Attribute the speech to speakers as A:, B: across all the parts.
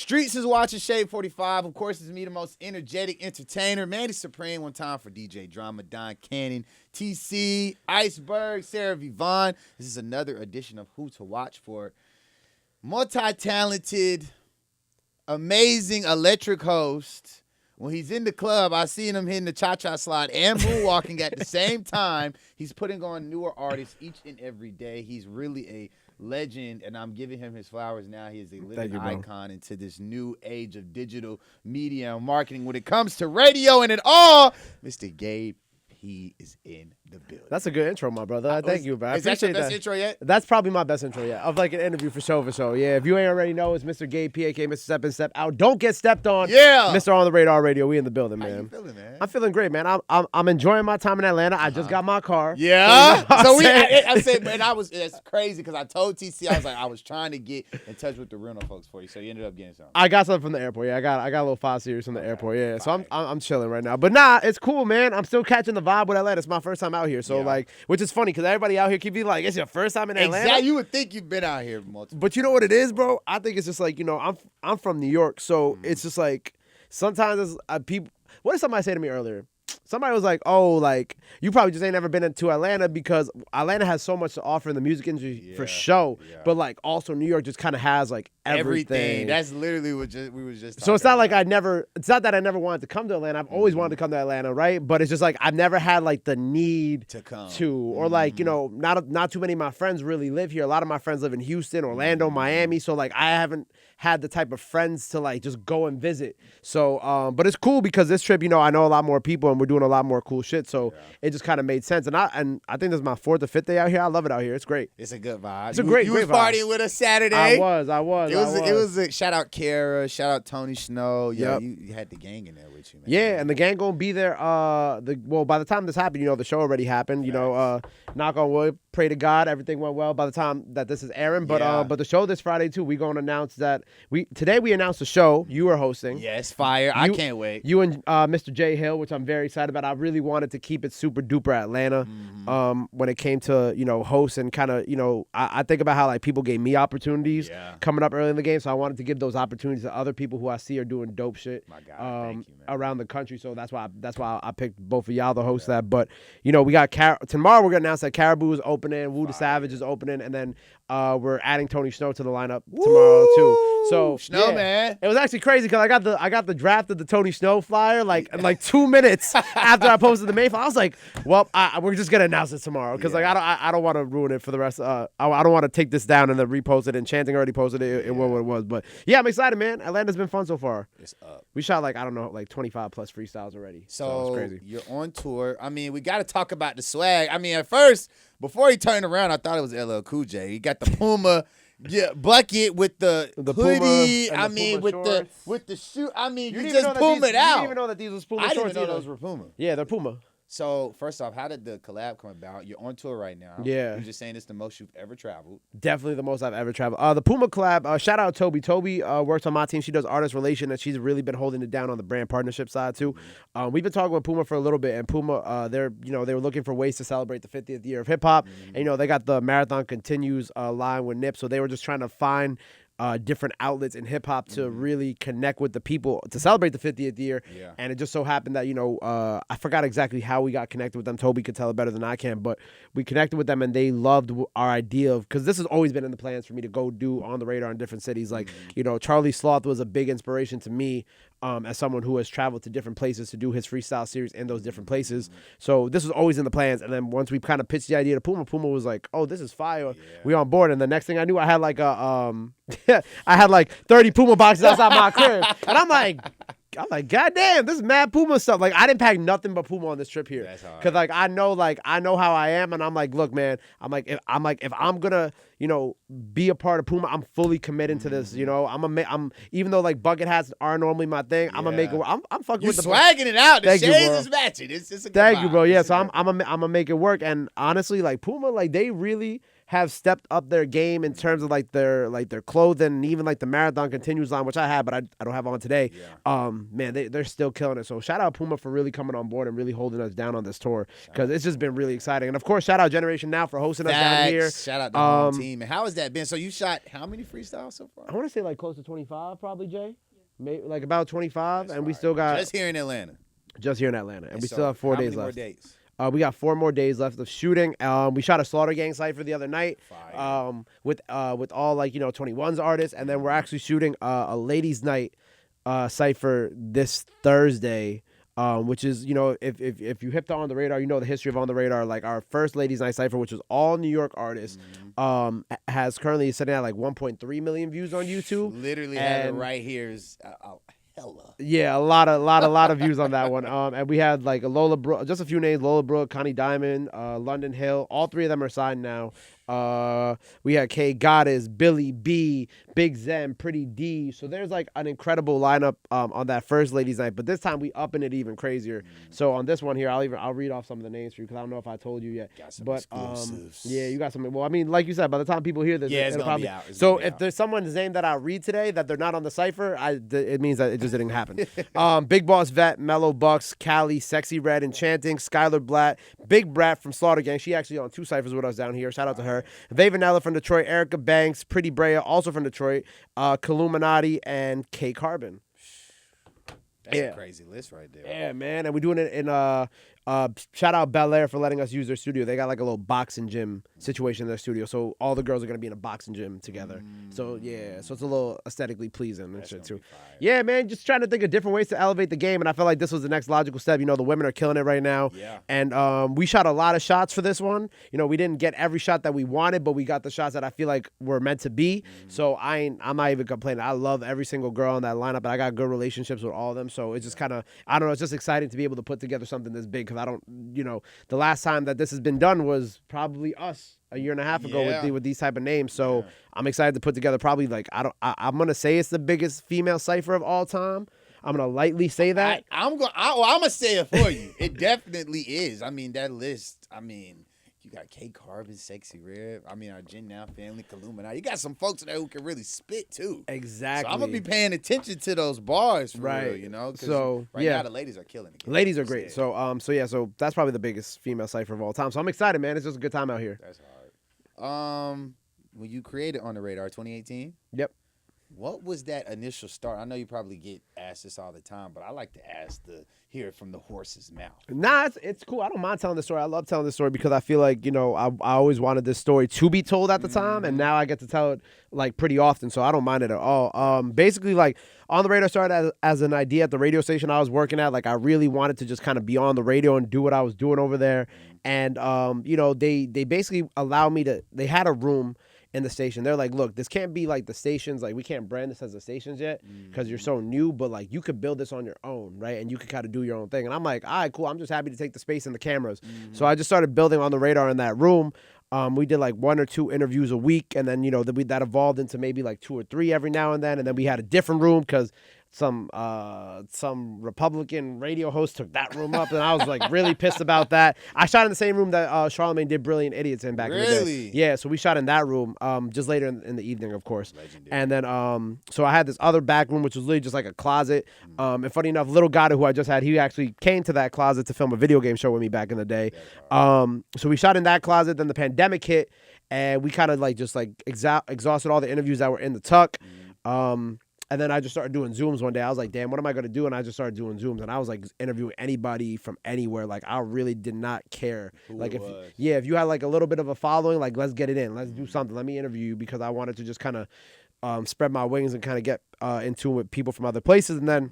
A: Streetz is watching Shade 45. Of course, it's me, the most energetic entertainer. Manny Supreme, one time for DJ Drama, Don Cannon, TC, Iceberg, Sarah Vivon. This is another edition of Who to Watch for multi-talented, amazing, electric host. When he's in the club, I see him hitting the cha-cha slide and moonwalking at the same time. He's putting on newer artists each and every day. He's really a legend, and I'm giving him his flowers now. He is a living icon into this new age of digital media and marketing when it comes to radio and it all. Mr. Gabe, he is in the building.
B: That's a good intro, my brother. Thank you, bro.
A: Is that your best intro yet?
B: That's probably my best intro yet. Of like an interview for sure. Yeah, if you ain't already know, it's Mr. Gabe, P.A.K. Mr. Step In, Step Out. Don't get stepped on.
A: Yeah.
B: Mr. On the Radar Radio. We in the building, man.
A: How you feeling, man?
B: I'm feeling great, man. I'm enjoying my time in Atlanta. I just got my car.
A: Yeah.
B: So
A: I said, man, it's crazy because I told TC, I was like, I was trying to get in touch with the rental folks for you, so you ended up getting something.
B: I got something from the airport. Yeah, I got a little 5 Series from the airport. Yeah, so I'm chilling right now. But nah, it's cool, man. I'm still catching the vibe with Atlanta. It's my first time out here, so like, which is funny because everybody out here keep being like, it's your first time in Atlanta.
A: Exactly. You would think you've been out here multiple.
B: But you know what it is, bro? I think it's just like, I'm from New York, so it's just like sometimes it's, people. What did somebody say to me earlier? Somebody was like, oh, like, you probably just ain't never been into Atlanta because Atlanta has so much to offer in the music industry for show. Yeah. But, like, also New York just kind of has, like, everything.
A: That's literally what we was just talking
B: So it's not like
A: about.
B: it's not that I never wanted to come to Atlanta. I've always wanted to come to Atlanta, right? But it's just like I've never had, like, the need
A: to come.
B: Or, like, not too many of my friends really live here. A lot of my friends live in Houston, Orlando, Miami. So, like, I haven't had the type of friends to, like, just go and visit. So, but it's cool because this trip, I know a lot more people and we're doing a lot more cool shit. So it just kind of made sense. And I think this is my 4th or 5th day out here. I love it out here. It's great.
A: It's a good vibe.
B: It's a great
A: You
B: was
A: partying with us Saturday.
B: I was.
A: It was a shout out Kara, shout out Tony Snow. Yeah,
B: Yep.
A: you had the gang in there with you, man.
B: Yeah, and the gang gonna be there. By the time this happened, the show already happened. Knock on wood, pray to God, everything went well by the time that this is airing. But the show this Friday too, we gonna announce that today we announced the show you were hosting.
A: Yes, fire! I can't wait.
B: You and Mr. J Hill, which I'm very excited about. I really wanted to keep it super duper Atlanta. When it came to hosts and kind of I think about how like people gave me opportunities coming up early in the game, so I wanted to give those opportunities to other people who I see are doing dope shit.
A: My God, thank you, man.
B: Around the country. So that's why I picked both of y'all to host that. But we got tomorrow we're gonna announce that Caribou is opening, Woo the Savage is opening, and then we're adding Tony Snow to the lineup tomorrow too. So
A: Snow, man,
B: it was actually crazy because I got the draft of the Tony Snow flyer like 2 minutes after I posted the main flyer. I was like, well, we're just gonna announce it tomorrow because like I don't want to ruin it for the rest. I don't want to take this down and then repost it. And Chanting already posted it and what it was. But yeah, I'm excited, man. Atlanta's been fun so far.
A: It's up.
B: We shot like 25 plus freestyles already. So it's crazy.
A: You're on tour. I mean, we got to talk about the swag. I mean, at first, before he turned around, I thought it was LL Cool J. He got the Puma bucket with the hoodie.
B: Puma,
A: I mean,
B: Puma
A: with the shoe. I mean, you just Puma it out.
B: You didn't even know that these was Puma shorts.
A: I didn't even know those were Puma.
B: Yeah, they're Puma.
A: So, first off, how did the collab come about? You're on tour right now.
B: Yeah.
A: You're just saying it's the most you've ever traveled.
B: Definitely the most I've ever traveled. The Puma collab, shout out Toby. Toby works on my team. She does artist relation, and she's really been holding it down on the brand partnership side, too. We've been talking with Puma for a little bit, and Puma, they were looking for ways to celebrate the 50th year of hip-hop. And, they got the Marathon Continues line with Nip, so they were just trying to find different outlets in hip hop to really connect with the people to celebrate the 50th year. Yeah. And it just so happened that, I forgot exactly how we got connected with them. Toby could tell it better than I can, but we connected with them and they loved our idea of, because this has always been in the plans for me to go do On the Radar in different cities. Like, Charlie Sloth was a big inspiration to me as someone who has traveled to different places to do his freestyle series in those different places. So this was always in the plans. And then once we kind of pitched the idea to Puma was like, oh, this is fire. Yeah. We on board. And the next thing I knew, I had like I had like 30 Puma boxes outside my crib. And I'm like, God damn, this is mad Puma stuff. Like, I didn't pack nothing but Puma on this trip here. Because, I know how I am. And I'm like, look, man, if I'm going to, be a part of Puma, I'm fully committed to this, I'm even though, like, bucket hats are normally my thing, I'm going to make it, I'm fucking with the...
A: You're swagging it out. The shades is matching. It's a good
B: Thank you,
A: vibe.
B: bro. Yeah, so I'm going to make it work. And honestly, like, Puma, like, they really have stepped up their game in terms of like their clothing and even like the Marathon Continues line, which I have, but I don't have on today.
A: Yeah.
B: Man, they're still killing it. So shout out Puma for really coming on board and really holding us down on this tour, because it's just been really exciting. And of course, shout out Generation Now for hosting us down here.
A: Shout out the home team. And how has that been? So you shot how many freestyles so far?
B: I want to say like close to 25, probably, Jay. Maybe like about 25,
A: That's
B: and we
A: right.
B: still got
A: just here in Atlanta.
B: Just here in Atlanta, and we
A: so
B: still have 4
A: how
B: days
A: many
B: left.
A: More days?
B: We got 4 more days left of shooting. We shot a Slaughter Gang cipher the other night, with all like 21's artists, and then we're actually shooting a ladies' night cipher this Thursday. Which is, if you hit the On the Radar, the history of On the Radar. Like our first ladies' night cipher, which was all New York artists, has currently sitting at like 1.3 million views on YouTube.
A: Literally have it right here. Is hella.
B: Yeah, a lot of views on that one. And we had like Lola Brooke, just a few names: Lola Brooke, Connie Diamond, London Hill. All 3 of them are signed now. We had K Goddess, Billy B, Big Zen, Pretty D. So there's like an incredible lineup on that first ladies' night. But this time we upping it even crazier. So on this one here, I'll read off some of the names for you because I don't know if I told you yet.
A: Got some
B: but
A: exclusives.
B: yeah, you got something. Well, I mean, like you said, by the time people hear this,
A: it's
B: it'll
A: gonna
B: probably
A: be out.
B: So if there's someone's name that I read today that they're not on the cipher, it means that it just didn't happen. Big Boss Vet, Mellow Bucks, Cali, Sexy Red, Enchanting, Skylar Blatt, Big Brat from Slaughter Gang. She actually on 2 ciphers with us down here. Shout out to her. Vanilla from Detroit, Erica Banks, Pretty Brea, also from Detroit, Killuminati, and K Carbon.
A: That's a crazy list right there.
B: Yeah, man. And we're doing it in shout out Bel Air for letting us use their studio. They got like a little boxing gym situation in their studio. So all the girls are gonna be in a boxing gym together. So yeah, so it's a little aesthetically pleasing and shit too. Yeah, man, just trying to think of different ways to elevate the game, and I felt like this was the next logical step. The women are killing it right now.
A: Yeah.
B: And we shot a lot of shots for this one. We didn't get every shot that we wanted, but we got the shots that I feel like were meant to be. So I'm not even complaining. I love every single girl in that lineup, and I got good relationships with all of them. So it's just kind of, I don't know, it's just exciting to be able to put together something this big, because I don't, the last time that this has been done was probably us a year and a half ago with these type of names. So I'm excited to put together probably like, I'm going to say it's the biggest female cipher of all time. I'm going to lightly say that.
A: I'm going to say it for you. It definitely is. I mean, that list, you got K Carbon, Sexy Red. Our Gen Now family, Killuminati. You got some folks there who can really spit too.
B: Exactly.
A: So I'm gonna be paying attention to those bars for real,
B: So
A: now the ladies are killing it.
B: Ladies are great. So so that's probably the biggest female cipher of all time. So I'm excited, man. It's just a good time out here.
A: That's hard. When you created On the Radar 2018.
B: Yep.
A: What was that initial start? I know you probably get asked this all the time, but I like to hear it from the horse's mouth.
B: Nah, it's cool. I don't mind telling the story. I love telling the story because I feel like, I always wanted this story to be told at the time, and now I get to tell it like pretty often, so I don't mind it at all. Basically, like, On the Radar started as an idea at the radio station I was working at. Like, I really wanted to just kind of be on the radio and do what I was doing over there. And, they basically allowed me to, they had a room in the station. They're like, look, this can't be like the stations, like we can't brand this as the stations yet because you're so new, but like you could build this on your own, right? And you could kind of do your own thing. And I'm like, all right, cool. I'm just happy to take the space and the cameras. So I just started building On the Radar in that room. We did like 1 or 2 interviews a week, and then that evolved into maybe like 2 or 3 every now and then we had a different room because some Republican radio host took that room up, and I was like really pissed about that. I shot in the same room that Charlemagne did Brilliant Idiots in back in the day. Yeah, so we shot in that room just later in the evening, of course. Legendary. And then so I had this other back room, which was literally just like a closet. And funny enough, Little Gotti, who I just had, he actually came to that closet to film a video game show with me back in the day. So we shot in that closet. Then the pandemic hit, and we kind of like just like exhausted all the interviews that were in the tuck. And then I just started doing Zooms one day. I was like, damn, what am I going to do? And I just started doing Zooms. And I was like interviewing anybody from anywhere. Like, I really did not care. Like, if you had like a little bit of a following, like, let's get it in. Let's do something. Let me interview you, because I wanted to just kind of spread my wings and kind of get in tune with people from other places. And then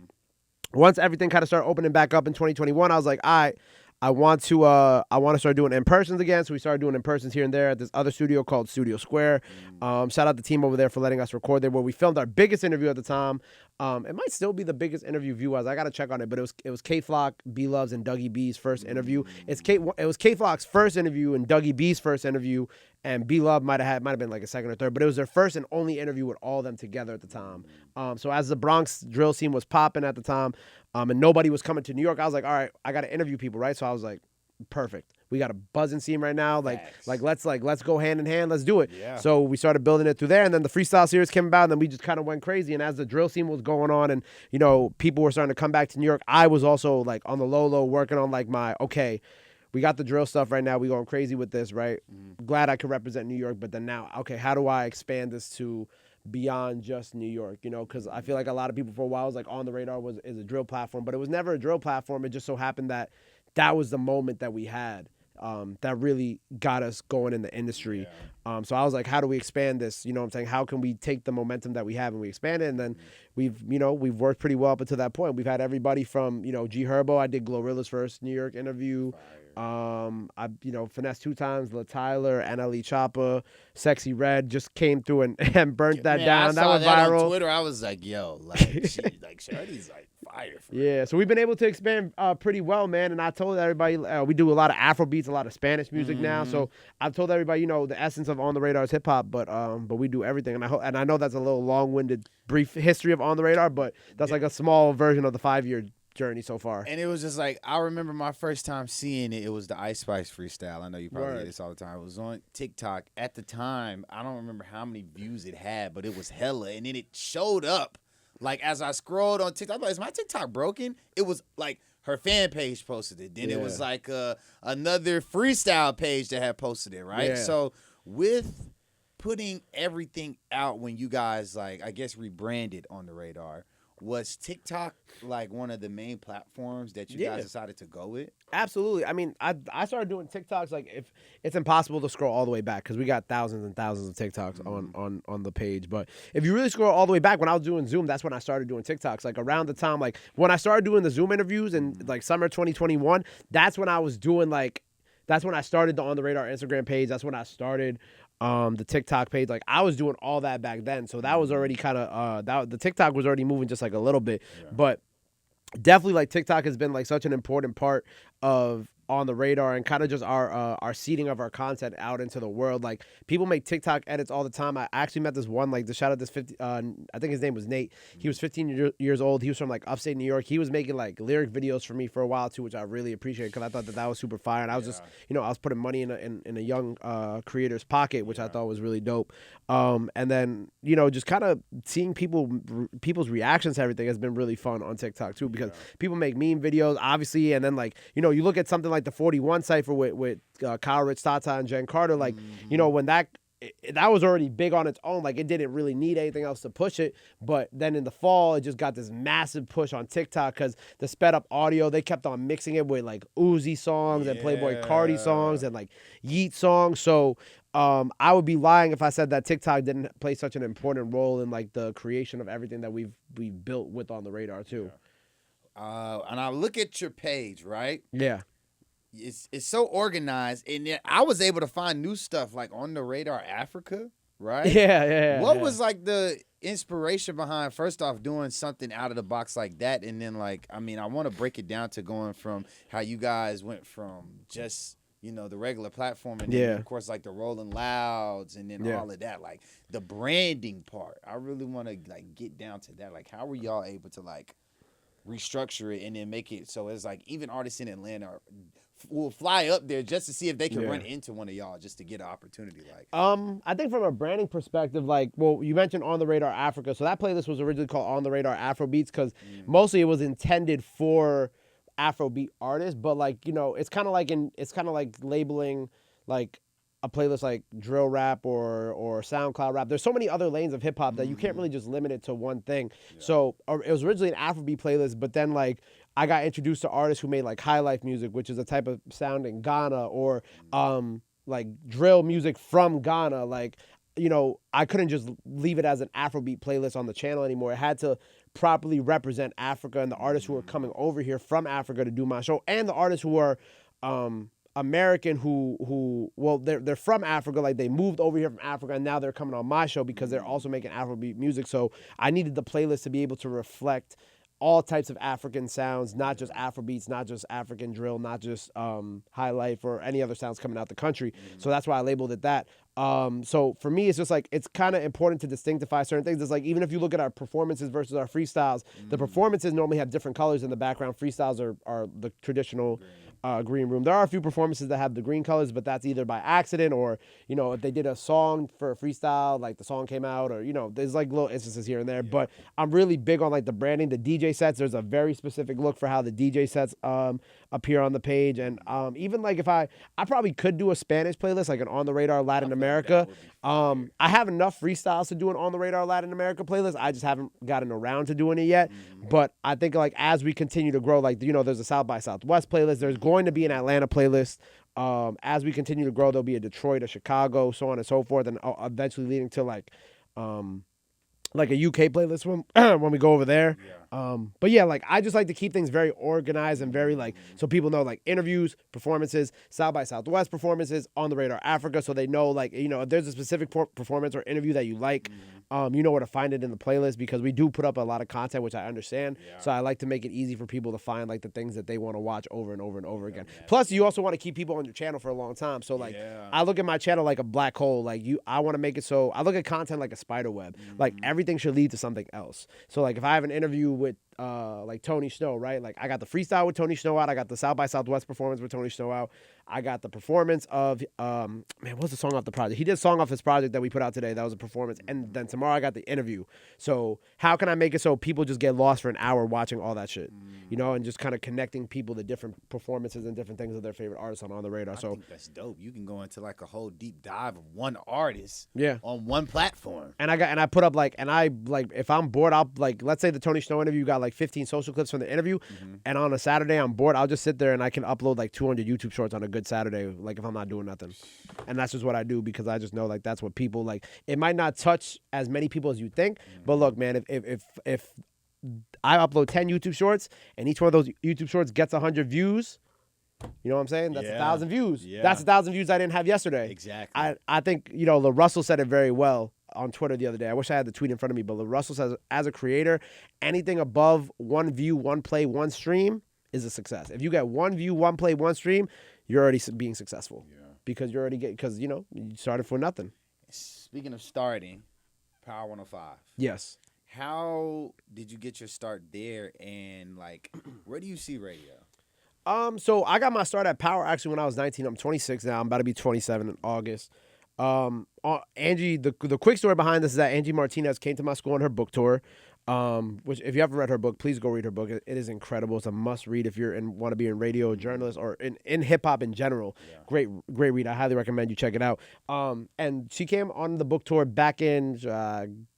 B: once everything kind of started opening back up in 2021, I was like, all right, I want to start doing in-persons again. So we started doing in-persons here and there at this other studio called Studio Square. Shout out the team over there for letting us record there, where we filmed our biggest interview at the time. It might still be the biggest interview view-wise. I got to check on it, but it was K-Flock, B-Loves, and Dougie B's first interview. It was K-Flock's first interview and Dougie B's first interview, and B-Love might have been like a second or third, but it was their first and only interview with all of them together at the time. So as the Bronx drill scene was popping at the time, and nobody was coming to New York, I was like, all right, I got to interview people, right? So I was like, perfect. we got a buzzing scene right now.
A: Facts.
B: Let's go hand in hand. Let's do it.
A: Yeah.
B: So we started building it through there, and then the freestyle series came about, and then we just kind of went crazy. And as the drill scene was going on, and people were starting to come back to New York, I was also like on the low working on like my okay. We got the drill stuff right now. We going crazy with this, right? Glad I could represent New York, but then now, okay, how do I expand this to beyond just New York? Because I feel like a lot of people for a while was like On the Radar is a drill platform, but it was never a drill platform. It just so happened that was the moment that we had that really got us going in the industry.
A: Yeah.
B: So I was like, how do we expand this? You know what I'm saying? How can we take the momentum that we have and we expand it? And then we've worked pretty well up until that point. We've had everybody from, G Herbo. I did Glorilla's first New York interview. I finessed 2 times. La Tyler, NLE Choppa, Sexy Red just came through and burnt that down. That went viral
A: on Twitter. I was like, yo, Shorty's like fire.
B: Yeah, so we've been able to expand pretty well, man. And I told everybody we do a lot of Afro beats, a lot of Spanish music now. So I've told everybody, the essence of On the Radar is hip hop, but we do everything. And I know that's a little long-winded, brief history of On the Radar, but that's like a small version of the 5-year journey so far.
A: And it was just like, I remember my first time seeing it. It was the Ice Spice freestyle. I know you probably hear this all the time. It was on TikTok at the time. I don't remember how many views it had, but it was hella. And then it showed up like as I scrolled on TikTok. I was like, is my TikTok broken? It was like her fan page posted it. Then it was like another freestyle page that had posted it, right?
B: Yeah.
A: So with putting everything out when you guys like, I guess, rebranded On the Radar, was TikTok like one of the main platforms that you guys decided to go with?
B: Absolutely. I mean, I started doing TikToks like if it's impossible to scroll all the way back because we got thousands and thousands of TikToks on the page. But if you really scroll all the way back, when I was doing Zoom, that's when I started doing TikToks. Like around the time, like when I started doing the Zoom interviews in like summer 2021, that's when I was doing that's when I started the On the Radar Instagram page. That's when I started the TikTok page. Like I was doing all that back then, so that was already kind of the TikTok was already moving just like a little bit, but definitely like TikTok has been like such an important part of On the Radar and kind of just our seeding of our content out into the world. Like people make TikTok edits all the time. I actually met this one, like the shout out this 50 I think his name was Nate. He was 15 years old. He was from like upstate New York. He was making like lyric videos for me for a while too, which I really appreciate because I thought that was super fire. And I was just I was putting money in a young creator's pocket, which I thought was really dope. And then just kind of seeing people's reactions to everything has been really fun on TikTok too because people make meme videos obviously, and then like you look at something like the 41 cipher with Kyle Rich, Tata, and Jen Carter, like when that was already big on its own, like it didn't really need anything else to push it. But then in the fall, it just got this massive push on TikTok because the sped up audio, they kept on mixing it with like Uzi songs and Playboy Cardi songs and like Yeet songs. So I would be lying if I said that TikTok didn't play such an important role in like the creation of everything that we've built with On the Radar too.
A: And I look at your page, right?
B: Yeah.
A: It's so organized, and yet I was able to find new stuff like On the Radar Africa, right?
B: Yeah.
A: What was like the inspiration behind first off doing something out of the box like that, and then like I want to break it down to going from how you guys went from just the regular platform, and then of course like the Rolling Louds, and then all of that, like the branding part. I really want to like get down to that. Like, how were y'all able to like restructure it and then make it so it's like even artists in Atlanta will fly up there just to see if they can run into one of y'all just to get an opportunity? Like,
B: I think from a branding perspective, like, well, you mentioned On the Radar Africa, so that playlist was originally called On the Radar Afrobeats because mostly it was intended for Afrobeat artists, but like it's kind of like labeling like a playlist like drill rap or SoundCloud rap. There's so many other lanes of hip hop that you can't really just limit it to one thing. So it was originally an Afrobeat playlist, but then like I got introduced to artists who made like high life music, which is a type of sound in Ghana, or like drill music from Ghana. Like I couldn't just leave it as an Afrobeat playlist on the channel anymore. It had to properly represent Africa and the artists who are coming over here from Africa to do my show, and the artists who are American who they're from Africa, like they moved over here from Africa and now they're coming on my show because they're also making Afrobeat music. So I needed the playlist to be able to reflect all types of African sounds, not just Afrobeats, not just African drill, not just high life or any other sounds coming out the country. So that's why I labeled it that. So for me, it's just like, it's kind of important to distinctify certain things. It's like, even if you look at our performances versus our freestyles, the performances normally have different colors in the background. Freestyles are the traditional green room. There are a few performances that have the green colors, but that's either by accident or, if they did a song for a freestyle, like the song came out, or, there's like little instances here and there. Yeah. But I'm really big on like the branding, the DJ sets. There's a very specific look for how the DJ sets appear on the page. And even like if I probably could do a Spanish playlist, like an On the Radar Latin America. I have enough freestyles to do an On the Radar Latin America playlist. I just haven't gotten around to doing it yet. But I think like as we continue to grow, like, there's a South by Southwest playlist. There's going to be an Atlanta playlist. As we continue to grow, there'll be a Detroit, a Chicago, so on and so forth, and eventually leading to like a UK playlist when we go over there. Yeah. But yeah, like I just like to keep things very organized and very like so people know like interviews, performances, South by Southwest performances, On the Radar Africa, so they know like if there's a specific performance or interview that you like, you know where to find it in the playlist because we do put up a lot of content, which I understand. Yeah. So I like to make it easy for people to find like the things that they want to watch over and over and over again. Yeah. Plus, you also want to keep people on your channel for a long time. So like I look at my channel like a black hole. Like I want to make it so I look at content like a spider web. Like everything should lead to something else. So like if I have an interview with like Tony Snow, right? Like I got the freestyle with Tony Snow out. I got the South by Southwest performance with Tony Snow out. I got the performance of what's the song off the project? He did a song off his project that we put out today. That was a performance. And then tomorrow I got the interview. So how can I make it so people just get lost for an hour watching all that shit? And just kind of connecting people to different performances and different things of their favorite artists on the radar.
A: I think that's dope. You can go into like a whole deep dive of one artist on one platform. And
B: I put up if I'm bored, I'll like let's say the Tony Snow interview got like 15 social clips from the interview, and on a Saturday I'm bored, I'll just sit there and I can upload like 200 YouTube shorts on a good Saturday, like if I'm not doing nothing. And that's just what I do because I just know like that's what people like. It might not touch as many people as you think, but look, man, if I upload 10 YouTube shorts and each one of those YouTube shorts gets 100 views, you know what I'm saying? That's 1,000 views. Yeah. That's 1,000 views I didn't have yesterday.
A: Exactly.
B: I think, LaRussell said it very well on Twitter the other day. I wish I had the tweet in front of me, but LaRussell says, as a creator, anything above 1 view, 1 play, 1 stream is a success. If you get 1 view, 1 play, 1 stream, you're already being successful. Yeah. Because you're already you started for nothing.
A: Speaking of starting, Power 105.
B: Yes.
A: How did you get your start there, and like, where do you see radio?
B: So I got my start at Power actually when I was 19. I'm 26 now. I'm about to be 27 in August. Angie, the quick story behind this is that Angie Martinez came to my school on her book tour. Which if you haven't read her book, please go read her book. It is incredible. It's a must read if you're want to be in radio, journalist, or in hip hop in general. Yeah. Great read. I highly recommend you check it out. And she came on the book tour back in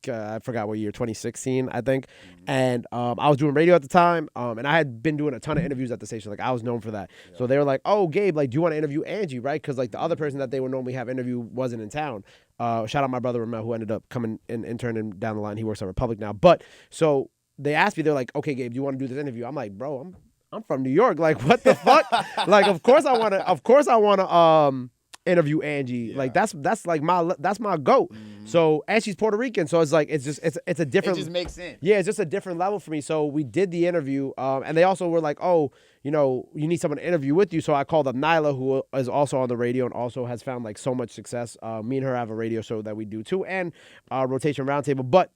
B: I forgot what year, 2016, I think. And I was doing radio at the time. And I had been doing a ton of interviews at the station. Like I was known for that. Yeah. So they were like, "Oh, Gabe, like, do you want to interview Angie, right?" Because like the other person that they would normally have interview wasn't in town. Shout out my brother Ramel, who ended up coming in intern and down the line. He works at Republic now. But so they asked me, they're like, "Okay, Gabe, do you want to do this interview?" I'm like, "Bro, I'm from New York. Like, what the fuck? Like, of course I want to interview Angie. Yeah. Like that's like that's my goat." So, and she's Puerto Rican, so it's like it's a different.
A: It just makes sense.
B: Yeah, it's just a different level for me. So we did the interview, and they also were like, "Oh, you need someone to interview with you." So I called up Nyla, who is also on the radio and also has found like so much success. Me and her have a radio show that we do too, and Rotation Roundtable. But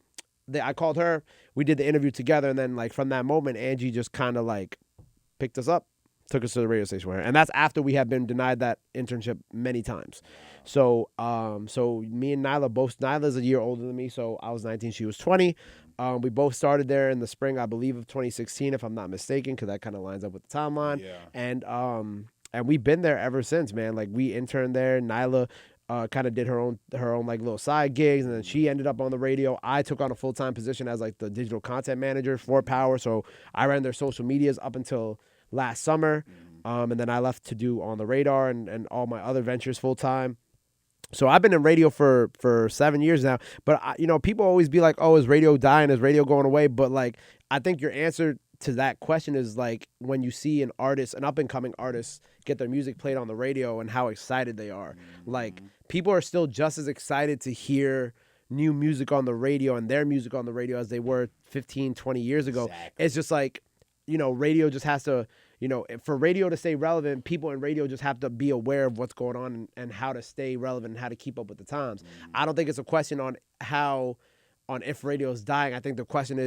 B: I called her. We did the interview together, and then like from that moment, Angie just kind of like picked us up, took us to the radio station with her, and that's after we had been denied that internship many times. So me and Nyla's a year older than me, so I was 19, she was 20. We both started there in the spring, I believe, of 2016, if I'm not mistaken, because that kind of lines up with the timeline. Yeah. And we've been there ever since, man. Like we interned there. Nyla kind of did her own like little side gigs, and then she ended up on the radio. I took on a full-time position as like the digital content manager for Power, so I ran their social medias up until last summer, and then I left to do On the Radar and all my other ventures full time. So I've been in radio for 7 years now. But people always be like, "Oh, is radio dying? Is radio going away?" But like, I think your answer to that question is like when you see an up and coming artist get their music played on the radio and how excited they are. Like people are still just as excited to hear new music on the radio and their music on the radio as they were 15, 20 years ago. Exactly. It's just like, radio just has to, for radio to stay relevant, people in radio just have to be aware of what's going on and how to stay relevant and how to keep up with the times. I don't think it's a question on if radio is dying. I think the question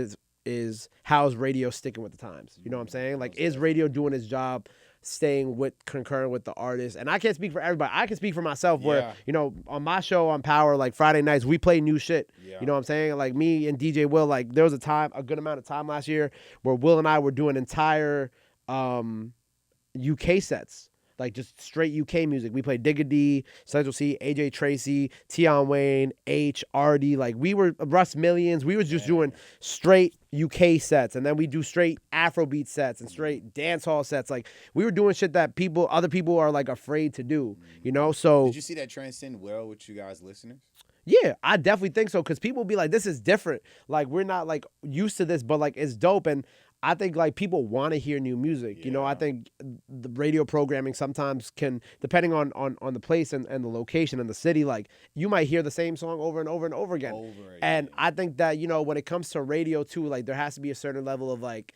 B: is how is radio sticking with the times? You know what I'm saying? Like, is radio doing its job staying with concurrent with the artist. And I can't speak for everybody. I can speak for myself where,
A: Yeah.
B: you know, on my show on Power, like Friday nights, we play new shit.
A: Yeah.
B: You know what I'm saying? Like me and DJ Will, like there was a good amount of time last year where Will and I were doing entire UK sets. Like just straight UK music. We played Digga D, Central C, AJ Tracy, Tion Wayne, H, RD. Like we were Russ Millions. We were just doing straight UK sets, and then we do straight Afrobeat sets and straight dancehall sets. Like we were doing shit that other people are like afraid to do. You know, so
A: Did you see that transcend well with you guys listeners?
B: yeah, I definitely think so, because people be like, this is different. Like, we're not, like, used to this, but, like, it's dope. And I think, like, people want to hear new music. You know, I think the radio programming sometimes can, depending on the place and the location and the city, like, you might hear the same song over and over and over again. And I think that, you know, when it comes to radio, too, like, there has to be a certain level of, like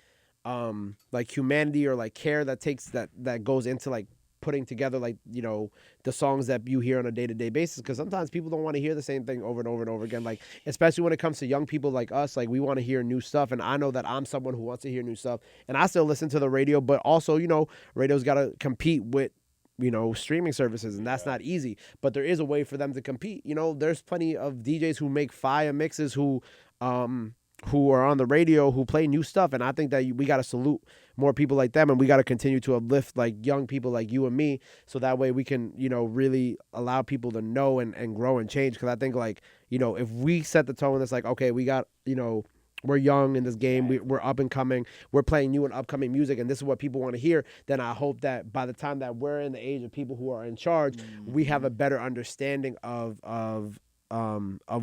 B: humanity or, like, care that goes into, like, putting together, like, you know, the songs that you hear on a day-to-day basis, because sometimes people don't want to hear the same thing over and over and over again. Like, especially when it comes to young people like us, like, we want to hear new stuff, and I know that I'm someone who wants to hear new stuff, and I still listen to the radio, but also, you know, radio's got to compete with, you know, streaming services, and that's not easy, but there is a way for them to compete. You know, there's plenty of DJs who make fire mixes who are on the radio, who play new stuff, and I think that we got to salute more people like them, and we got to continue to uplift, like, young people like you and me, so that way we can, you know, really allow people to know and grow and change, because I think, like, you know, if we set the tone, it's like, okay, we got, you know, we're young in this game, we're up and coming, we're playing new and upcoming music, and this is what people want to hear, then I hope that by the time that we're in the age of people who are in charge, we have a better understanding of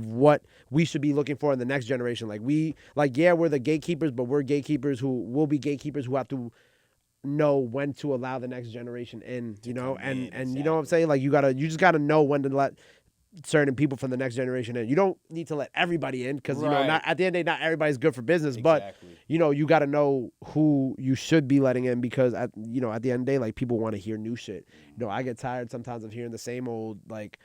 B: what we should be looking for in the next generation. Like, we're the gatekeepers, but we're gatekeepers who will be gatekeepers who have to know when to allow the next generation in, you know, and you know what I'm saying? Like, you just gotta know when to let certain people from the next generation in. You don't need to let everybody in, because, you know, not at the end of the day, not everybody's good for business, but, you know, you gotta know who you should be letting in, because at the end of the day, like, people want to hear new shit. You know, I get tired sometimes of hearing the same old, like,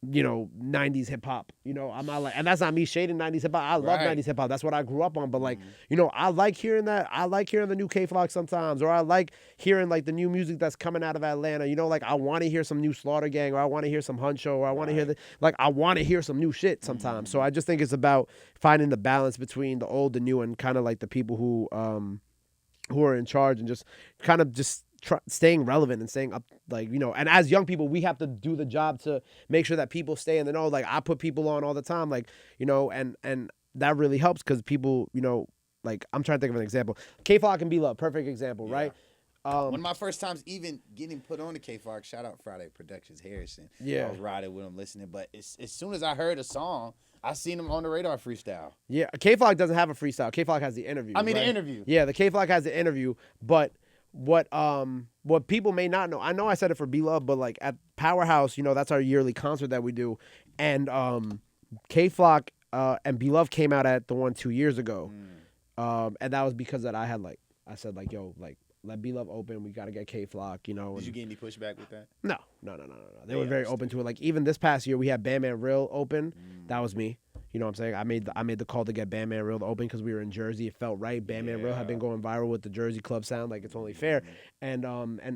B: you know, 90s hip hop. You know, I'm not like, and that's not me shading 90s hip hop. I love 90s hip hop. That's what I grew up on. But, like, you know, I like hearing that. I like hearing the new K-Flock sometimes, or I like hearing, like, the new music that's coming out of Atlanta. You know, like, I want to hear some new Slaughter Gang, or I want to hear some Huncho, or I want to hear I want to hear some new shit sometimes. So I just think it's about finding the balance between the old, the new, and kind of like the people who are in charge, and just kind of just staying relevant and staying up, like, you know, and as young people, we have to do the job to make sure that people stay in the know. Like, I put people on all the time, like, you know, and that really helps, because people, you know, like, I'm trying to think of an example. K-Flock and B-Love, perfect example, right?
A: One of my first times even getting put on the K-Flock, shout out Friday Productions, Harrison.
B: Yeah.
A: I was riding with him listening, but as soon as I heard a song, I seen him on the radar freestyle.
B: Yeah, K-Flock doesn't have a freestyle. K-Flock has the interview.
A: I mean,
B: right?
A: the interview.
B: Yeah, the K-Flock has the interview, but what people may not know, I know I said it for B-Love, but, like, at Powerhouse, you know, that's our yearly concert that we do, and K-Flock and B-Love came out at the one 2 years ago, and that was because that I said, like, yo, like, let B-Love open, we gotta get K-Flock, you know.
A: Did you get any pushback with that?
B: No. They were very open to it. Like, even this past year, we had Bam Man Real open. That was me. You know what I'm saying? I made the call to get Bam Man Real to open, because we were in Jersey. It felt right. Bam Man Real had been going viral with the Jersey club sound. Like, it's only fair. And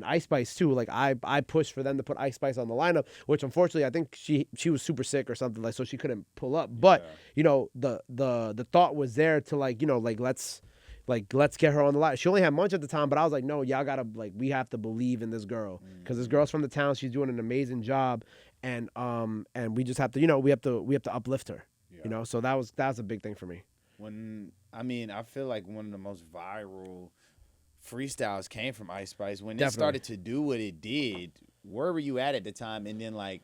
B: Ice Spice too. Like, I pushed for them to put Ice Spice on the lineup, which unfortunately I think she was super sick or something, like, so she couldn't pull up. But you know, the thought was there to, like, you know, like, let's get her on the line. She only had Munch at the time, but I was like, no, y'all gotta, like, we have to believe in this girl, because this girl's from the town. She's doing an amazing job, and we just have to, you know, we have to uplift her. You know, so that's a big thing for me.
A: I feel like one of the most viral freestyles came from Ice Spice when it started to do what it did. Where were you at the time? And then, like,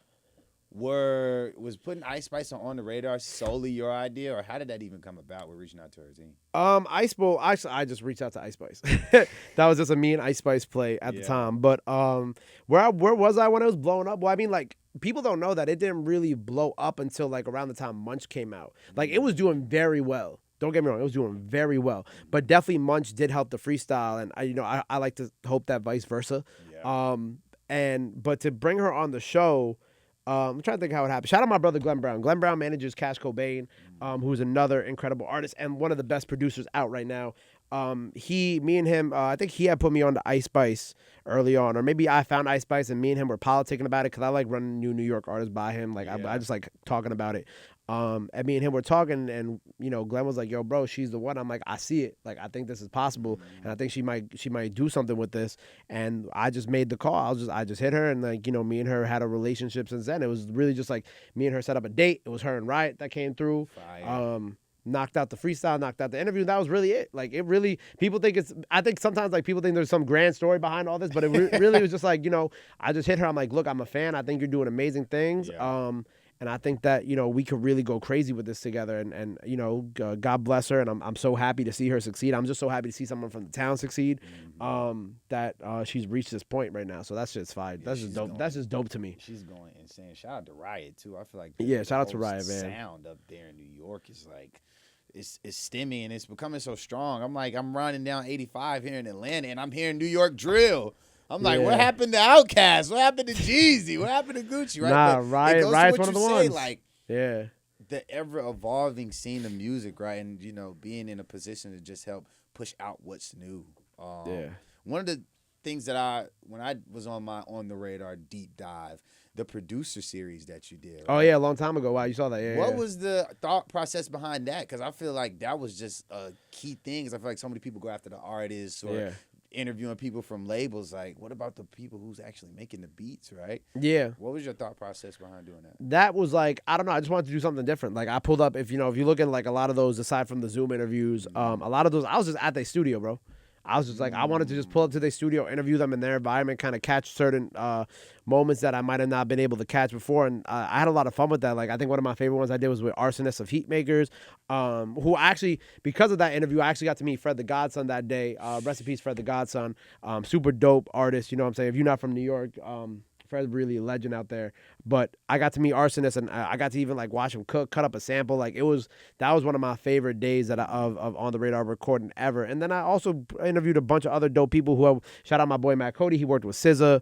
A: was putting Ice Spice on the radar solely your idea, or how did that even come about with reaching out to her team?
B: I just reached out to Ice Spice. That was just a me and Ice Spice play at the time. But where was I when it was blowing up? Well, I mean, like, people don't know that it didn't really blow up until, like, around the time Munch came out. Like, it was doing very well. Don't get me wrong, it was doing very well. But definitely Munch did help the freestyle, and I like to hope that vice versa. But to bring her on the show, I'm trying to think how it happened. Shout out my brother Glenn Brown. Glenn Brown manages Cash Cobain, who's another incredible artist and one of the best producers out right now. Me and him, I think he had put me on to Ice Spice early on, or maybe I found Ice Spice and me and him were politicking about it because I like running New York artists by him. Like I just like talking about it. And me and him were talking, and Glenn was like, "Yo, bro, she's the one." I'm like, "I see it. Like, I think this is possible, and I think she might do something with this." And I just made the call. I just hit her, and like me and her had a relationship since then. It was really just like me and her set up a date. It was her and Riot that came through.
A: Fire.
B: Knocked out the freestyle, knocked out the interview. That was really it. Like it really, people think I think sometimes like people think there's some grand story behind all this, but it really was just like, I just hit her. I'm like, look, I'm a fan. I think you're doing amazing things.
A: Yeah.
B: And I think that, we could really go crazy with this together. And God bless her. And I'm so happy to see her succeed. I'm just so happy to see someone from the town succeed. That she's reached this point right now. So that's just fine. That's just dope. That's just dope to me.
A: She's going insane. Shout out to Riot too. I feel like
B: shout out to Riot, man.
A: Sound up there in New York is like it's stemmy and it's becoming so strong. I'm running down 85 here in Atlanta and I'm hearing New York drill. I'm like, what happened to Outkast? What happened to Jeezy? What happened to Gucci? Right?
B: Nah, Riot's one of the ones.
A: Like,
B: yeah,
A: the ever evolving scene of music, right? And being in a position to just help push out what's new. One of the things that when I was on my On the Radar deep dive, the producer series that you did. Right?
B: Oh yeah, a long time ago. Wow, you saw that. Yeah.
A: What was the thought process behind that? Because I feel like that was just a key thing. Because I feel like so many people go after the artists or interviewing people from labels. Like, what about the people who's actually making the beats, right?
B: Yeah.
A: What was your thought process behind doing that?
B: That was like, I don't know. I just wanted to do something different. Like I pulled up, if you look at like a lot of those, aside from the Zoom interviews, a lot of those, I was just at their studio, bro. I was just like, I wanted to just pull up to their studio, interview them in their environment, kind of catch certain moments that I might have not been able to catch before. And I had a lot of fun with that. Like, I think one of my favorite ones I did was with Arsonists of Heatmakers, who actually, because of that interview, I actually got to meet Fred the Godson that day. Rest in peace, Fred the Godson. Super dope artist, you know what I'm saying? If you're not from New York, Fred's really a legend out there. But I got to meet Arsonists, and I got to even like watch him cook, cut up a sample. Like that was one of my favorite days of On the Radar recording ever. And then I also interviewed a bunch of other dope people shout out my boy Matt Cody. He worked with SZA.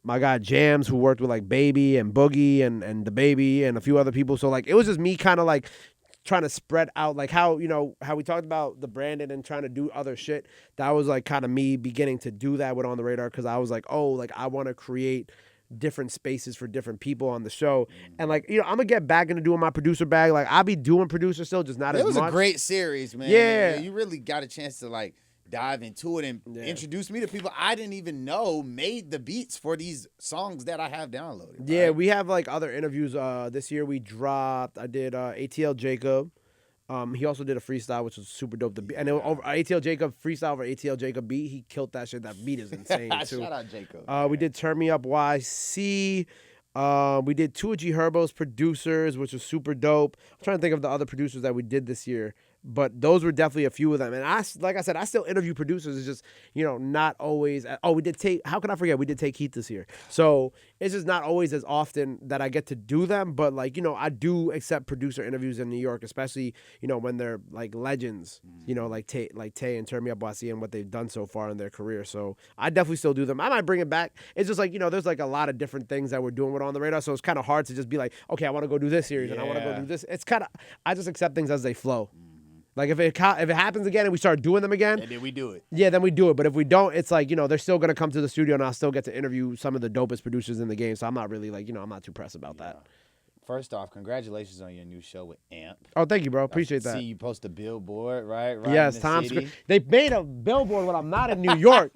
B: My guy Jams, who worked with like Baby and Boogie and the Baby and a few other people. So like it was just me kind of like trying to spread out, like how we talked about the branding and trying to do other shit. That was like kind of me beginning to do that with On the Radar, because I was like, oh, like I want to create different spaces for different people on the show. And like, I'm gonna get back into doing my producer bag. Like I'll be doing producer still, just not as much.
A: It was a great series, man.
B: Yeah.
A: You really got a chance to like dive into it and introduce me to people I didn't even know made the beats for these songs that I have downloaded.
B: Yeah,
A: right?
B: we have like other interviews. This year we dropped, I did ATL Jacob. He also did a freestyle, which was super dope. And over ATL Jacob freestyle over ATL Jacob beat. He killed that shit. That beat is insane too.
A: Shout out Jacob.
B: We did Turn Me Up YC. We did 2 of G Herbo's producers, which was super dope. I'm trying to think of the other producers that we did this year, but those were definitely a few of them. And like I said, I still interview producers. It's just, not always. We did take. How can I forget? We did Take Heat this year. So it's just not always as often that I get to do them. But like, I do accept producer interviews in New York, especially when they're like legends. Like Tay and Turn Me Up YC and what they've done so far in their career. So I definitely still do them. I might bring it back. It's just like, there's like a lot of different things that we're doing with On the Radar. So it's kind of hard to just be like, okay, I want to go do this series and I want to go do this. It's kind of, I just accept things as they flow. Like if it happens again and we start doing them again,
A: and then we do it.
B: Yeah, then we do it. But if we don't, it's like, they're still gonna come to the studio and I'll still get to interview some of the dopest producers in the game. So I'm not really like, I'm not too pressed about that.
A: First off, congratulations on your new show with Amp.
B: Oh, thank you, bro. Appreciate that.
A: See you post a billboard, right?
B: Yes, Times Square. They made a billboard when I'm not in New York.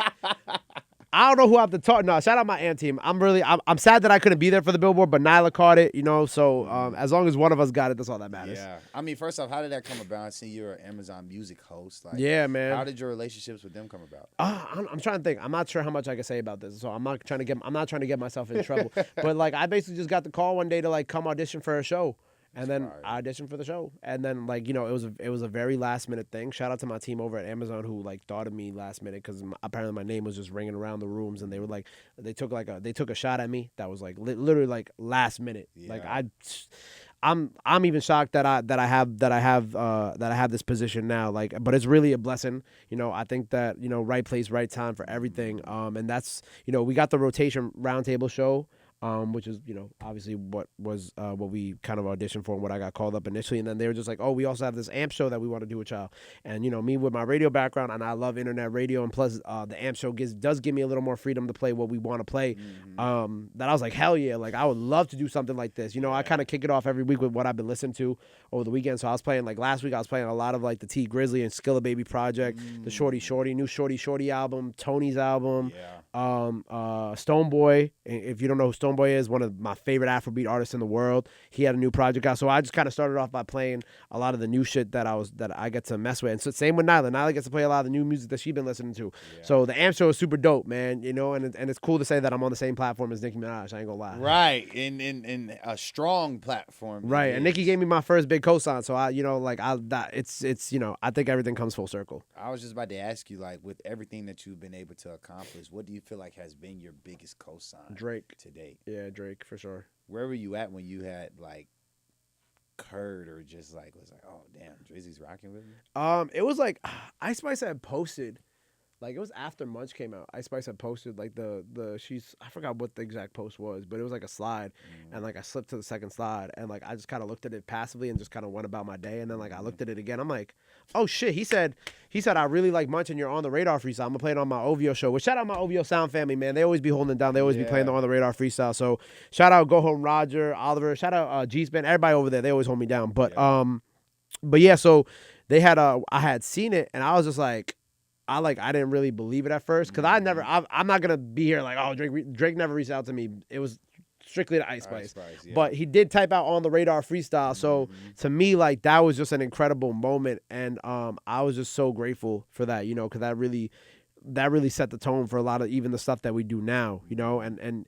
B: I don't know who I have to talk. No, shout out my Amp team. I'm sad that I couldn't be there for the billboard, but Nyla caught it, So as long as one of us got it, that's all that matters.
A: Yeah. I mean, first off, how did that come about? I see you're an Amazon Music host. Like,
B: yeah, man.
A: How did your relationships with them come about?
B: I'm trying to think. I'm not sure how much I can say about this, so I'm not trying to get myself in trouble. But like, I basically just got the call one day to like come audition for a show. And then I auditioned for the show. And then like, it was a very last minute thing. Shout out to my team over at Amazon who like thought of me last minute, because apparently my name was just ringing around the rooms, and they were like, they took a shot at me that was like literally like last minute. Yeah. Like I'm even shocked that I have this position now. Like, but it's really a blessing. I think that, right place, right time for everything. And that's, we got the Rotation Roundtable show. which is, obviously what was what we kind of auditioned for and what I got called up initially. And then they were just like, oh, we also have this AMP show that we want to do with y'all. And, me with my radio background, and I love internet radio, and plus the AMP show does give me a little more freedom to play what we want to play. That I was like, hell yeah, like I would love to do something like this. I kind of kick it off every week with what I've been listening to over the weekend. So I was playing, like last week, I was playing a lot of like the T Grizzly and Skilla Baby project, the new Shorty album, Tony's album, Stoneboy. If you don't know who Stoneboy is, one of my favorite Afrobeat artists in the world. He had a new project out. So I just kind of started off by playing a lot of the new shit that I get to mess with. And so same with Nyla. Nyla gets to play a lot of the new music that she's been listening to. Yeah. So the AMP show is super dope, man. And it's cool to say that I'm on the same platform as Nicki Minaj. I ain't gonna lie.
A: Right. In a strong platform.
B: Right. And Nicki gave me my first big cosign. So I think everything comes full circle.
A: I was just about to ask you, like, with everything that you've been able to accomplish, what do you feel like has been your biggest cosign?
B: Drake
A: to date.
B: Yeah, Drake for sure.
A: Where were you at when you had like Kurt, or just like was like, oh damn, Drizzy's rocking with me?
B: It was like Ice Spice had posted, like it was after Munch came out. Ice Spice had posted like I forgot what the exact post was, but it was like a slide, and like I slipped to the second slide, and like I just kind of looked at it passively and just kind of went about my day, and then like I looked at it again. I'm like, oh shit, he said I really like Munch and you're on the radar freestyle. I'm gonna play it on my OVO show. Which shout out my OVO sound family, man. They always be holding it down. They always be playing the on the radar freestyle. So shout out Go Home Roger, Oliver, shout out G-Span, everybody over there. They always hold me down. But yeah, so they had I had seen it, and I was just like, I didn't really believe it at first, because I'm not gonna be here like, oh, Drake never reached out to me. It was strictly to Ice Spice. But he did type out on the radar freestyle. So to me, like, that was just an incredible moment, and I was just so grateful for that, because that really set the tone for a lot of even the stuff that we do now, and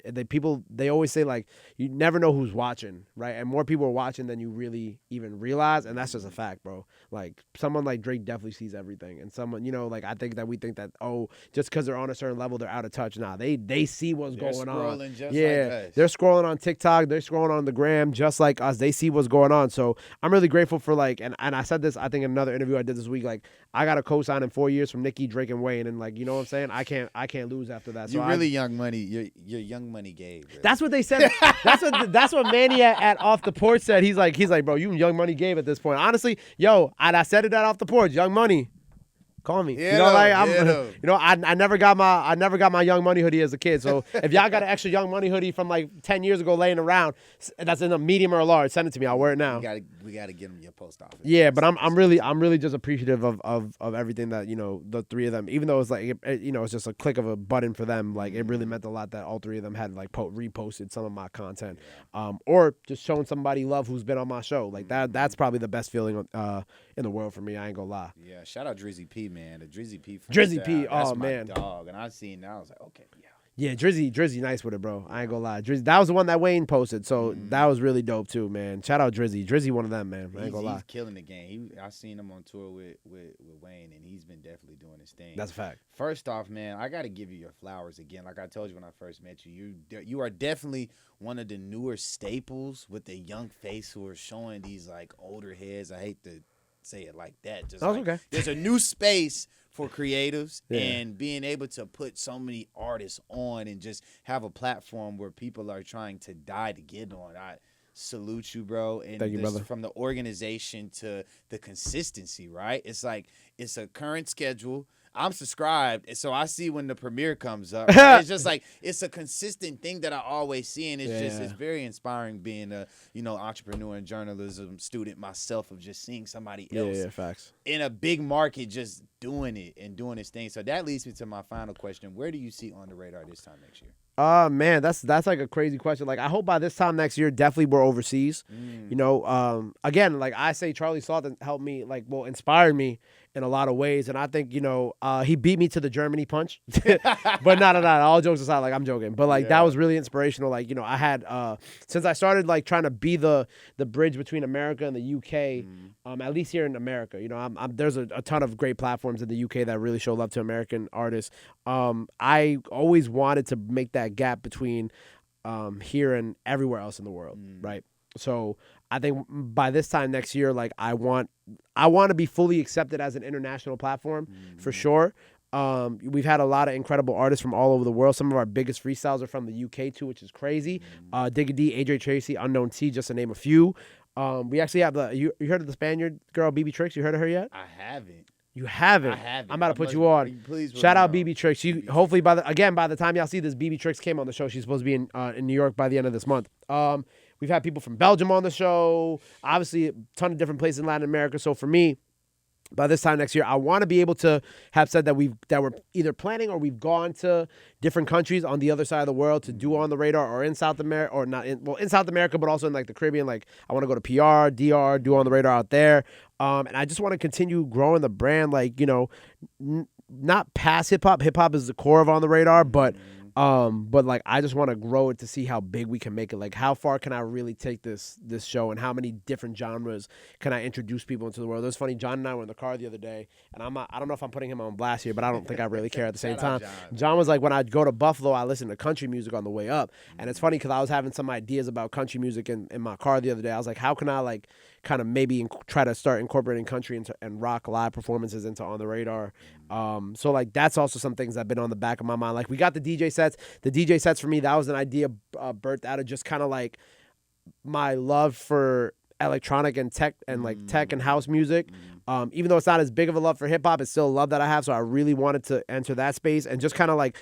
B: they always say, like, you never know who's watching, right? And more people are watching than you really even realize, and that's just a fact, bro. Like, someone like Drake definitely sees everything, and someone, like, I think that we think that, oh, just because they're on a certain level, they're out of touch. Nah, they see what's going on.
A: Just like us.
B: They're scrolling on TikTok, they're scrolling on the gram just like us. They see what's going on. So I'm really grateful for, like, and I said this, I think, in another interview I did this week, like, I got a cosign in 4 years from Nicki, Drake, and Wayne, and, like, you know what I'm saying? I can't lose after that. So
A: you're really Young Money. You're Young Money Gabe. Really.
B: That's what they said. that's what Manny at Off the Porch said. He's like, bro, you Young Money Gabe at this point. Honestly, I said it at Off the Porch. Young Money. Call me.
A: Yeah,
B: I never got my Young Money hoodie as a kid. So if y'all got an extra Young Money hoodie from like 10 years ago laying around, that's in a medium or a large, send it to me. I'll wear it now.
A: We gotta get them your post office.
B: Yeah, but I'm really just appreciative of everything that, the three of them, even though it's like, it's just a click of a button for them. Like, it really meant a lot that all three of them had like reposted some of my content, or just showing somebody love who's been on my show. Like that's probably the best feeling in the world for me. I ain't gonna lie.
A: Yeah, shout out Drizzy P, man. The Drizzy P.
B: Drizzy P.
A: That's
B: oh
A: my
B: man,
A: dog. And I seen that. I was like, okay, yeah.
B: Yeah, Drizzy nice with it, bro. I ain't gonna lie. Drizzy, that was the one that Wayne posted, so that was really dope too, man. Shout out Drizzy. Drizzy one of them, man. I ain't gonna lie.
A: He's killing the game. I seen him on tour with Wayne, and he's been definitely doing his thing.
B: That's a fact.
A: First off, man, I gotta give you your flowers again. Like I told you when I first met you, you are definitely one of the newer staples with a young face who are showing these like older heads. I hate to say it like that. Just like,
B: okay.
A: There's a new space for creatives, and being able to put so many artists on and just have a platform where people are trying to die to get on. I salute you, bro. And
B: thank you, brother. From
A: the organization to the consistency, right? It's like it's a current schedule. I'm subscribed, so I see when the premiere comes up. Right? It's just like it's a consistent thing that I always see, and it's very inspiring being a entrepreneur and journalism student myself, of just seeing somebody else
B: facts.
A: In a big market just doing it and doing his thing. So that leads me to my final question: where do you see On the Radar this time next year?
B: Man, that's like a crazy question. Like, I hope by this time next year, definitely we're overseas. Again, like I say, Charlie Slaughter helped me, inspired me in a lot of ways, and I think he beat me to the Germany punch. But not all jokes aside, like I'm joking, but that was really inspirational. Like I had since I started like trying to be the bridge between America and the UK, at least here in America. There's a ton of great platforms in the UK that really show love to American artists. I always wanted to make that gap between here and everywhere else in the world, right? So I think by this time next year, like I want to be fully accepted as an international platform for sure. We've had a lot of incredible artists from all over the world. Some of our biggest freestyles are from the UK too, which is crazy. Digga D, AJ Tracy, Unknown T, just to name a few. We actually have you heard of the Spaniard girl BB Tricks? You heard of her yet?
A: I haven't.
B: You haven't.
A: I haven't.
B: I'm about to put you on.
A: Please
B: Shout out BB Tricks. Hopefully by the time y'all see this, BB Tricks came on the show. She's supposed to be in New York by the end of this month. We've had people from Belgium on the show. Obviously, a ton of different places in Latin America. So for me, by this time next year, I want to be able to have said that we're either planning or we've gone to different countries on the other side of the world to do On the Radar, or in South America, or not in South America, but also in like the Caribbean. Like I want to go to PR, DR, do On the Radar out there, and I just want to continue growing the brand. Like not past hip hop. Hip hop is the core of On the Radar, but like I just want to grow it to see how big we can make it. Like how far can I really take this show, and how many different genres can I introduce people into the world? It was funny. John and I were in the car the other day, and I don't know if I'm putting him on blast here, but I don't think I really care at the same time. John was like, when I go to Buffalo, I listen to country music on the way up, and it's funny because I was having some ideas about country music in my car the other day. I was like, how can I like kind of maybe try to start incorporating country and rock live performances into On the Radar. So like that's also some things that have been on the back of my mind. Like we got the DJ sets. The DJ sets for me, that was an idea birthed out of just kind of like my love for electronic and tech and house music. Even though it's not as big of a love for hip hop, it's still a love that I have. So I really wanted to enter that space and just kind of like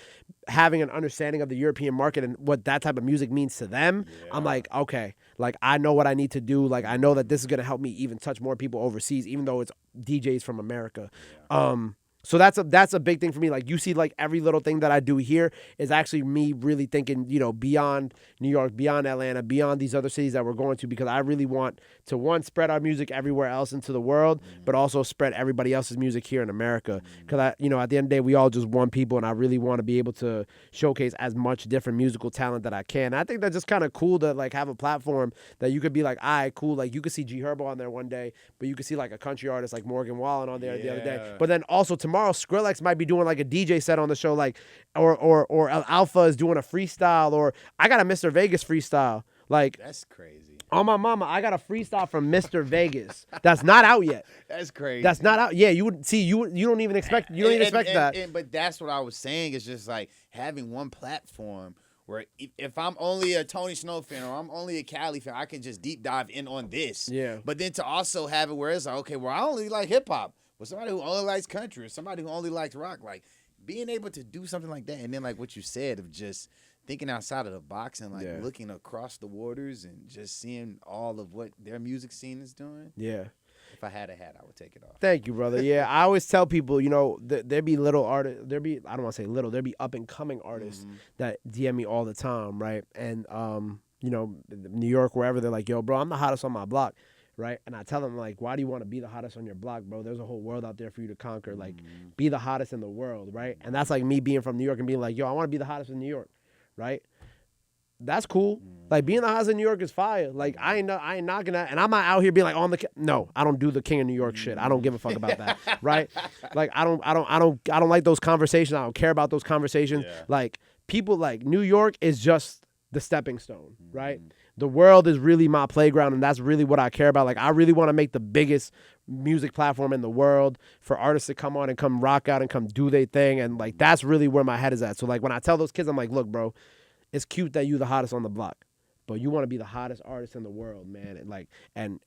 B: having an understanding of the European market and what that type of music means to them. Yeah. I'm like, okay, like I know what I need to do. Like I know that this is going to help me even touch more people overseas, even though it's DJs from America. Yeah. So that's a big thing for me. Like you see, like every little thing that I do here is actually me really thinking, beyond New York, beyond Atlanta, beyond these other cities that we're going to, because I really want to, one, spread our music everywhere else into the world, but also spread everybody else's music here in America. Because at the end of the day, we all just one people, and I really want to be able to showcase as much different musical talent that I can. I think that's just kind of cool to like have a platform that you could be like, all right, cool. Like you could see G Herbo on there one day, but you could see like a country artist like Morgan Wallen on there the other day. But then also tomorrow, Skrillex might be doing like a DJ set on the show, like or Alpha is doing a freestyle, or I got a Mr. Vegas freestyle. Like
A: that's crazy.
B: On my mama, I got a freestyle from Mr. Vegas that's not out yet.
A: That's crazy.
B: That's not out. Yeah, you would see. You don't even expect. You don't even expect that.
A: But that's what I was saying. It's just like having one platform where if I'm only a Tony Snow fan or I'm only a Cali fan, I can just deep dive in on this.
B: Yeah.
A: But then to also have it where it's like, okay, well, I only like hip hop. Well, somebody who only likes country or somebody who only likes rock, like being able to do something like that, and then like what you said of just thinking outside of the box and like looking across the waters and just seeing all of what their music scene is doing.
B: Yeah.
A: If I had a hat, I would take it off.
B: Thank you, brother. Yeah, I always tell people, there be little artists, I don't want to say little, there be up and coming artists that DM me all the time, right? And New York, wherever, they're like, yo, bro, I'm the hottest on my block. Right? And I tell them, like, why do you want to be the hottest on your block, bro? There's a whole world out there for you to conquer. Like, be the hottest in the world, right? And that's like me being from New York and being like, yo, I want to be the hottest in New York, right? That's cool. Like, being the hottest in New York is fire. Like, I ain't knocking that. And I'm not out here being like, no, I don't do the King of New York shit. I don't give a fuck about that, right? Like, I don't like those conversations. I don't care about those conversations. Yeah. Like, people like New York is just the stepping stone, right? The world is really my playground, and that's really what I care about. Like, I really want to make the biggest music platform in the world for artists to come on and come rock out and come do their thing, and, like, that's really where my head is at. So, like, when I tell those kids, I'm like, look, bro, it's cute that you the hottest on the block, but you want to be the hottest artist in the world, man. And, like, and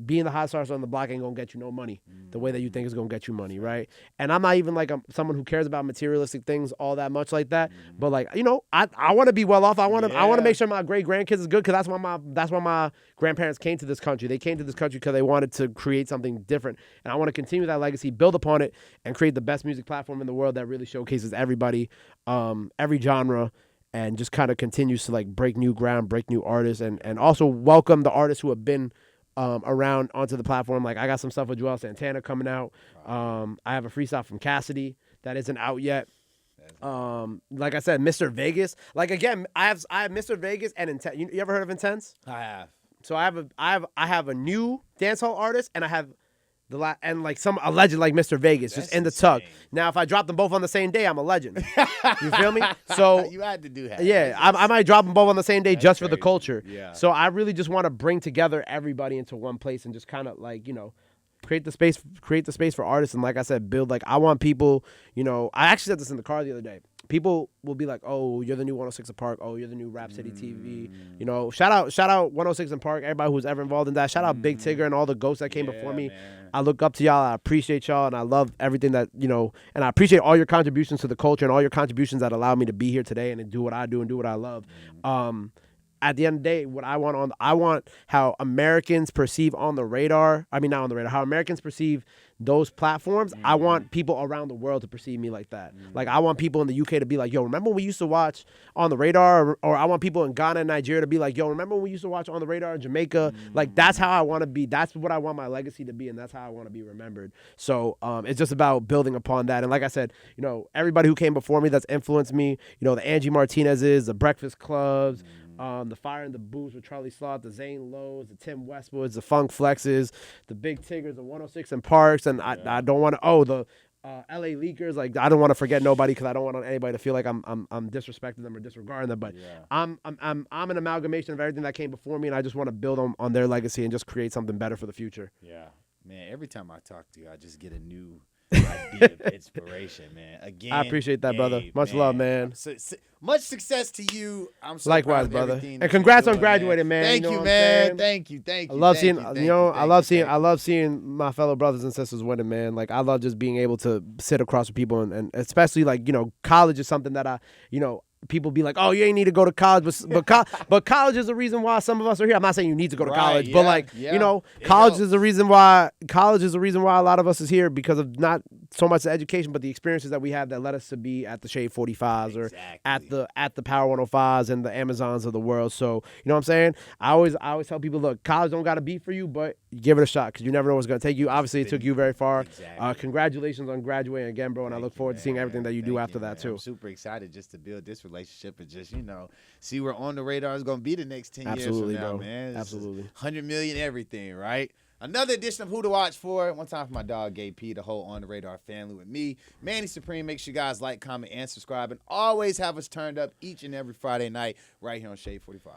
B: being the hottest artist on the block ain't going to get you no money the way that you think is going to get you money, right? And I'm not even, like, someone who cares about materialistic things all that much like that. But, like, I want to be well off. I want to make sure my great-grandkids is good, because that's why my grandparents came to this country. They came to this country because they wanted to create something different. And I want to continue that legacy, build upon it, and create the best music platform in the world that really showcases everybody, every genre, and just kind of continues to like break new ground, break new artists, and also welcome the artists who have been around onto the platform. Like I got some stuff with Joel Santana coming out. I have a freestyle from Cassidy that isn't out yet. Like I said, Mr. Vegas. Like again, I have Mr. Vegas and Intense. You ever heard of Intense?
A: I have.
B: So I have a new dancehall artist, and I have and like some a legend like Mr. Vegas. That's just in the tuck. Now, if I drop them both on the same day, I'm a legend. You feel me? So
A: you had to do that.
B: Yeah, I might drop them both on the same day just for the culture.
A: Yeah.
B: So I really just want to bring together everybody into one place and just kind of like create the space for artists, and like I said, build. Like, I want people, I actually said this in the car the other day. People will be like, "Oh, you're the new 106 in Park. Oh, you're the new Rap City TV." Shout out 106 in Park. Everybody who's ever involved in that. Shout out Big Tigger and all the ghosts that came before me.
A: Man.
B: I look up to y'all. I appreciate y'all, and I love everything that and I appreciate all your contributions to the culture and all your contributions that allow me to be here today and to do what I do and do what I love. At the end of the day, what I want how Americans perceive on the radar. I mean, not on the radar. How Americans perceive those platforms. I want people around the world to perceive me like that. Like, I want people in the UK to be like, "Yo, remember when we used to watch On the Radar?" Or I want people in Ghana and Nigeria to be like, "Yo, remember when we used to watch On the Radar in Jamaica?" Like, that's how I want to be. That's what I want my legacy to be, and that's how I want to be remembered. So it's just about building upon that. And like I said, everybody who came before me that's influenced me, the Angie Martinez's, the Breakfast Clubs, the Fire and the Booze with Charlie Sloth, the Zane Lowe's, the Tim Westwoods, the Funk Flexes, the Big Tiggers, the 106 and Parks, and I don't want to the LA Leakers. Like, I don't want to forget nobody because I don't want anybody to feel like I'm disrespecting them or disregarding them. But I'm an amalgamation of everything that came before me, and I just want to build on their legacy and just create something better for the future.
A: Yeah, man. Every time I talk to you, I just get a new idea of inspiration, man. Again,
B: I appreciate that,
A: Gabe,
B: brother. Much love, man.
A: Much success to you. I'm so
B: likewise,
A: proud of
B: brother.
A: everything
B: And
A: that
B: congrats
A: you're
B: on
A: doing,
B: graduating, man.
A: Thank
B: You know
A: you,
B: what I'm
A: man.
B: saying?
A: Thank you.
B: I love seeing my fellow brothers and sisters winning, man. Like, I love just being able to sit across with people, and especially, like, college is something that people be like, "Oh, you ain't need to go to college," but college is the reason why some of us are here. I'm not saying you need to go to college, but college is the reason why a lot of us is here, because of not so much the education, but the experiences that we have that led us to be at the Shade 45s or at the Power 105s and the Amazons of the world. So, you know what I'm saying? I always tell people, look, college don't got to be for you, but give it a shot, because you never know what's going to take you. Obviously, it took you very far.
A: Exactly.
B: Congratulations on graduating again, bro, and I look forward to seeing everything that you do after that, too.
A: I'm super excited just to build this relationship and just, see where On the Radar is going to be the next 10 years from now,
B: bro.
A: man.
B: Absolutely.
A: 100 million everything, right? Another edition of Who to Watch For. One time for my dog, Gabe P, the whole On the Radar family with me, Manny Supreme. Make sure you guys like, comment, and subscribe. And always have us turned up each and every Friday night right here on Shade 45.